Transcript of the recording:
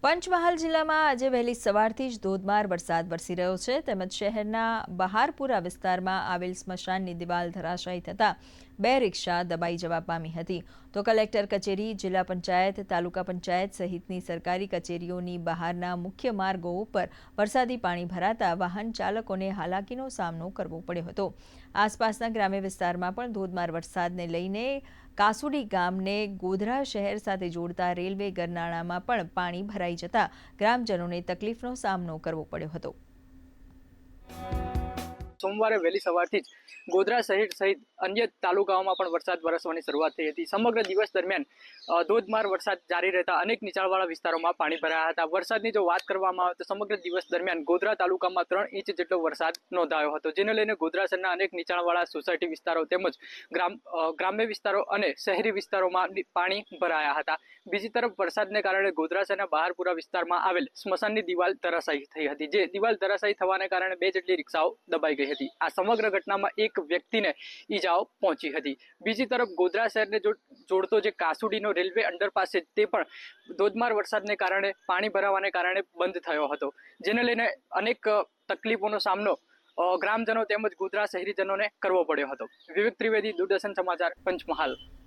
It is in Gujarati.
પંચમહાલ જિલ્લામાં આજે વહેલી સવારથી જ ધોધમાર વરસાદ વરસી રહ્યો છે તેમજ શહેરના બહારપુરા વિસ્તારમાં આવેલ સ્મશાનની દિવાલ ધરાશાયી થતાં 2 રિક્ષા દબાઈ જવા પામી હતી તો કલેક્ટર કચેરી, જિલ્લા પંચાયત, તાલુકા પંચાયત સહિતની સરકારી કચેરીઓની બહારના મુખ્ય માર્ગો ઉપર વરસાદી પાણી ભરાતા વાહન ચાલકોને હાલાકીનો સામનો કરવો પડ્યો હતો। આસપાસના ગ્રામ્ય વિસ્તારમાં પણ ધોધમાર વરસાદને લઈને કાસુડી ગામને ગોધરા શહેર સાથે જોડતા રેલવે ગરનાળામાં પણ પાણી ભરાઈ જતા ગ્રામજનોને તકલીફનો સામનો કરવો પડ્યો હતો। સોમવારે વહેલી સવારથી જ ગોધરા શહેર સહિત અન્ય તાલુકાઓમાં પણ વરસાદ વરસવાની શરૂઆત થઈ હતી। સમગ્ર દિવસ દરમિયાન ધોધમાર વરસાદ જારી રહેતા અનેક નીચાણવાળા વિસ્તારોમાં પાણી ભરાયા હતા। વરસાદની જો વાત કરવામાં આવે તો સમગ્ર દિવસ દરમિયાન ગોધરા તાલુકામાં 3 ઇંચ જેટલો વરસાદ નોંધાયો હતો, જેને લઈને ગોધરા શહેરના અનેક નીચાણવાળા સોસાયટી વિસ્તારો તેમજ ગ્રામ્ય વિસ્તારો અને શહેરી વિસ્તારોમાં પાણી ભરાયા હતા। બીજી તરફ વરસાદને કારણે ગોધરા શહેરના બહારપુરા વિસ્તારમાં આવેલ સ્મશાનની દિવાલ ધરાશાયી થઈ હતી, જે દિવાલ ધરાશાયી થવાને કારણે 2 જેટલી રિક્ષાઓ દબાઈ ગઈ હતી। આ સમગ્ર ઘટનામાં એક વ્યક્તિને ઈજાઓ પહોંચી હતી। બીજી તરફ ગોધરા શહેરને જોડતો જે કાસુડીનો રેલવે અંડરપાસ છે તે પણ ધોધમાર વરસાદને કારણે પાણી ભરાવાને કારણે બંધ થયો હતો, જેને લઈને અનેક તકલીફોનો સામનો ગ્રામજનો તેમજ ગોધરા શહેરીજનોને કરવો પડ્યો હતો। વિવેક ત્રિવેદી, દૂરદર્શન સમાચાર, પંચમહાલ।